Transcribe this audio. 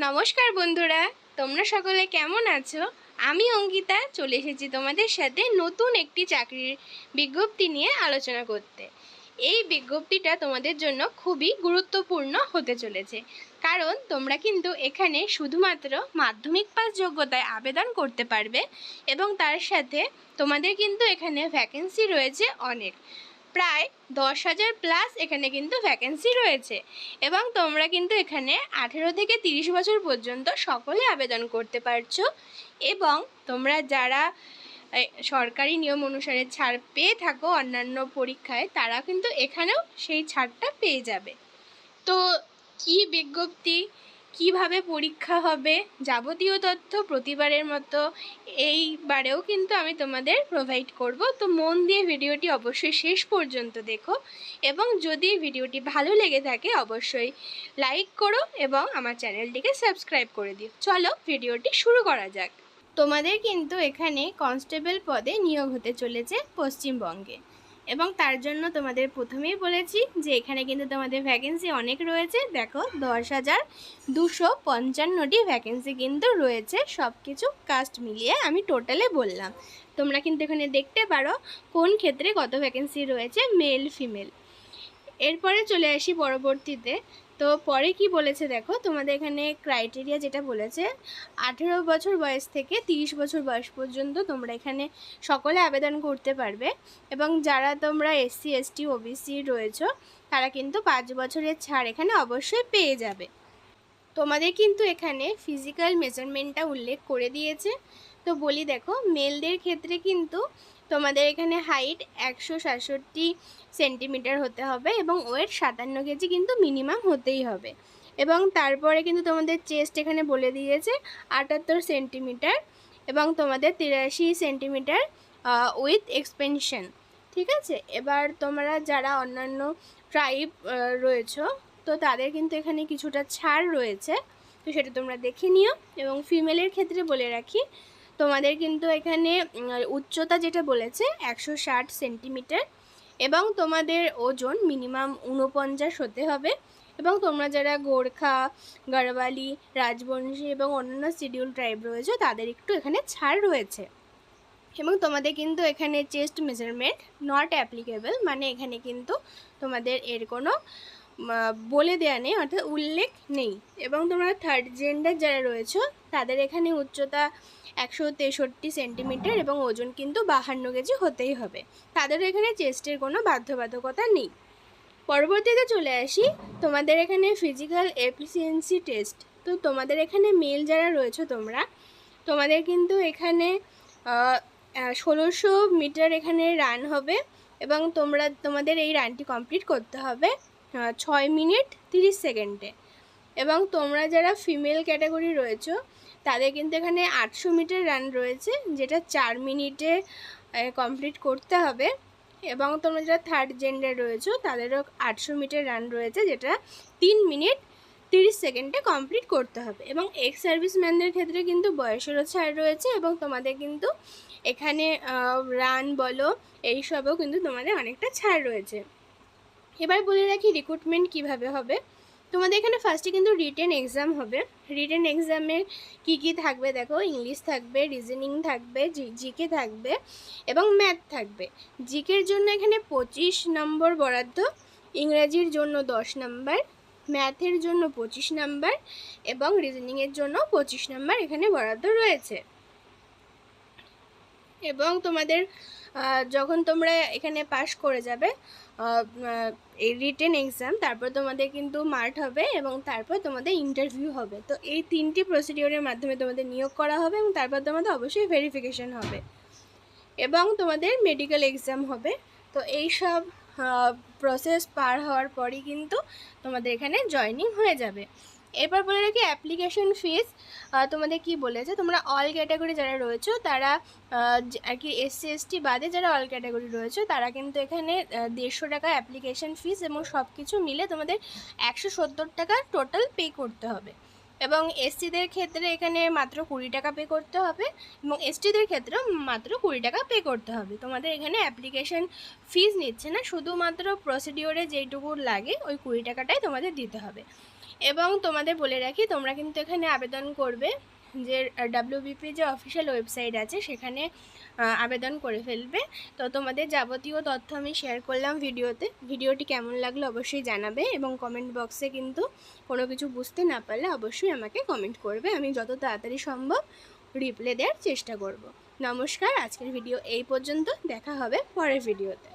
নমস্কার বন্ধুরা, তোমরা সকলে কেমন আছো? আমি অঙ্কিতা চলে এসেছি তোমাদের সাথে নতুন একটি চাকরির বিজ্ঞপ্তি নিয়ে আলোচনা করতে। এই বিজ্ঞপ্তিটা তোমাদের জন্য খুবই গুরুত্বপূর্ণ হতে চলেছে, কারণ তোমরা কিন্তু এখানে শুধুমাত্র মাধ্যমিক পাস যোগ্যতায় আবেদন করতে পারবে এবং তার সাথে তোমাদের কিন্তু এখানে ভ্যাকেন্সি রয়েছে অনেক, প্রায় 10,000 প্লাস এখানে কিন্তু ভ্যাকেন্সি রয়েছে এবং তোমরা কিন্তু এখানে 18 থেকে 30 বছর পর্যন্ত সকলে আবেদন করতে পারছো। এবং তোমরা যারা সরকারি নিয়ম অনুসারে ছাড় পেয়ে থাকো অন্যান্য পরীক্ষায়, তারা কিন্তু এখানেও সেই ছাড়টা পেয়ে যাবে। তো কি বিজ্ঞপ্তি, কিভাবে পরীক্ষা হবে, যাবতীয় তথ্য প্রতিবারের মতো এইবারেও কিন্তু আমি তোমাদের প্রোভাইড করব। তো মন দিয়ে ভিডিওটি অবশ্যই শেষ পর্যন্ত দেখো এবং যদি ভিডিওটি ভালো লেগে থাকে অবশ্যই লাইক করো এবং আমার চ্যানেলটিকে সাবস্ক্রাইব করে দিও। চলো ভিডিওটি শুরু করা যাক। তোমাদের কিন্তু এখানে কনস্টেবল পদে নিয়োগ হতে চলেছে পশ্চিমবঙ্গে এবং তার জন্য তোমাদের প্রথমেই বলেছি যে এখানে কিন্তু তোমাদের ভ্যাকেন্সি অনেক রয়েছে। দেখো 10,255টি ভ্যাকেন্সি কিন্তু রয়েছে, সব কিছু কাস্ট মিলিয়ে আমি টোটালে বললাম। তোমরা কিন্তু এখানে দেখতে পারো কোন ক্ষেত্রে কত ভ্যাকেন্সি রয়েছে, মেল ফিমেল। এরপরে চলে আসি পরবর্তীতে। তো পরে কি বলেছে দেখো, তোমাদের এখানে ক্রাইটেরিয়া যেটা বলেছে 18 বছর বয়স থেকে 30 বছর বয়স পর্যন্ত তোমরা এখানে সকলে আবেদন করতে পারবে এবং যারা তোমরা SC ST OBC রয়েছো তারা কিন্তু 5 বছরের ছাড় এখানে অবশ্যই পেয়ে যাবে। তোমাদের কিন্তু এখানে ফিজিক্যাল মেজারমেন্টটা উল্লেখ করে দিয়েছে। তো বলি দেখো, মেলদের ক্ষেত্রে কিন্তু তোমাদের এখানে হাইট 167 সেন্টিমিটার হতে হবে এবং ওয়েট 57 কেজি কিন্তু মিনিমাম হতেই হবে। এবং তারপরে কিন্তু তোমাদের চেস্ট এখানে বলে দিয়েছে 78 সেন্টিমিটার এবং তোমাদের 83 সেন্টিমিটার উইথ এক্সপেনশন। ঠিক আছে, এবার তোমরা যারা অন্যান্য ট্রাইব রয়েছো তো তাদের কিন্তু এখানে কিছুটা ছাড় রয়েছে, তো সেটা তোমরা দেখে নিও। এবং ফিমেলের ক্ষেত্রে বলে রাখি, তোমাদের কিন্তু এখানে উচ্চতা যেটা বলেছে 160 সেন্টিমিটার এবং তোমাদের ওজন মিনিমাম 49 হতে হবে এবং তোমরা যারা গোর্খা, গাড়ওয়ালি, রাজবংশী এবং অন্যান্য শিডিউল ট্রাইব রয়েছে তাদের একটু এখানে ছাড় রয়েছে। এবং তোমাদের কিন্তু এখানে চেস্ট মেজারমেন্ট নট অ্যাপ্লিকেবল, মানে এখানে কিন্তু তোমাদের এর কোনো বলে দেওয়া নেই, অর্থাৎ উল্লেখ নেই। এবং তোমরা থার্ড জেন্ডার যারা রয়েছে তাদের এখানে উচ্চতা 163 সেন্টিমিটার এবং ওজন কিন্তু 52 কেজি হতেই হবে, তাদের এখানে চেস্টের কোনো বাধ্যবাধকতা নেই। পরবর্তীতে চলে আসি তোমাদের এখানে ফিজিক্যাল এফিসিয়েন্সি টেস্ট। তো তোমাদের এখানে মেল যারা রয়েছে তোমাদের কিন্তু এখানে 1600 মিটার এখানে রান হবে এবং তোমাদের এই রানটি কমপ্লিট করতে হবে 6 মিনিট 30 সেকেন্ডে। এবং তোমরা যারা ফিমেল ক্যাটাগরি রয়েছে তাদের কিন্তু এখানে 800 মিটার রান রয়েছে, যেটা 4 মিনিটে কমপ্লিট করতে হবে। এবং তোমরা যারা থার্ড জেন্ডার রয়েছে তাদেরও 800 মিটার রান রয়েছে, যেটা 3 মিনিট 30 সেকেন্ডে কমপ্লিট করতে হবে। এবং এক্স সার্ভিসম্যানদের ক্ষেত্রে কিন্তু বয়সেরও ছাড় রয়েছে এবং তোমাদের কিন্তু এখানে রান বলো এইসবেও কিন্তু তোমাদের অনেকটা ছাড় রয়েছে। এবার বলে রাখি রিক্রুটমেন্ট কিভাবে হবে। তোমাদের এখানে ফার্স্টে কিন্তু রিটেন এক্সাম হবে। রিটেন এক্সামে কি থাকবে দেখো, ইংলিশ থাকবে, রিজনিং থাকবে, জিকে থাকবে এবং ম্যাথ থাকবে। জিকের জন্য এখানে 25 নম্বর বরাদ্দ, ইংরেজির জন্য 10 নম্বর, ম্যাথের জন্য 25 নম্বর এবং রিজনিংয়ের জন্য 25 নম্বর এখানে বরাদ্দ রয়েছে। এবং তোমাদের যখন তোমরা এখানে পাশ করে যাবে এই রিটেন এক্সাম, তারপর তোমাদের কিন্তু মার্ট হবে এবং তারপর তোমাদের ইন্টারভিউ হবে। তো এই 3টি প্রসিডিওরের মাধ্যমে তোমাদের নিয়োগ করা হবে এবং তারপর তোমাদের অবশ্যই ভেরিফিকেশন হবে এবং তোমাদের মেডিকেল এক্সাম হবে। তো এই সব প্রসেস পার হওয়ার পরই কিন্তু তোমাদের এখানে জয়েনিং হয়ে যাবে। এরপর বলে রাখি অ্যাপ্লিকেশন ফিস তোমাদের কি বলেছে, তোমরা অল ক্যাটাগরি যারা রয়েছে তারা আর কি SC ST বাদে যারা অল ক্যাটাগরি রয়েছে তারা কিন্তু এখানে 150 টাকা অ্যাপ্লিকেশন ফিস এবং সব কিছু মিলে তোমাদের 170 টাকা টোটাল পে করতে হবে। এবং SCদের ক্ষেত্রে এখানে মাত্র 20 টাকা পে করতে হবে এবং STদের ক্ষেত্রে মাত্র 20 টাকা পে করতে হবে। তোমাদের এখানে অ্যাপ্লিকেশন ফিস নিচ্ছে না, শুধুমাত্র প্রসিডিওরে যেইটুকু লাগে ওই 20 টাকাটাই তোমাদের দিতে হবে। এবং তোমাদের বলে রাখি, তোমরা কিন্তু এখানে আবেদন করবে যে WBP যে অফিসিয়াল ওয়েবসাইট আছে সেখানে আবেদন করে ফেলবে। তো তোমাদের যাবতীয় তথ্য আমি শেয়ার করলাম ভিডিওতে। ভিডিওটি কেমন লাগলো অবশ্যই জানাবে, এবং কমেন্ট বক্সে কিন্তু কোনো কিছু বুঝতে না পারলে অবশ্যই আমাকে কমেন্ট করবে, আমি যত তাড়াতাড়ি সম্ভব রিপ্লাই দেওয়ার চেষ্টা করব। নমস্কার, আজকের ভিডিও এই পর্যন্ত, দেখা হবে পরের ভিডিওতে।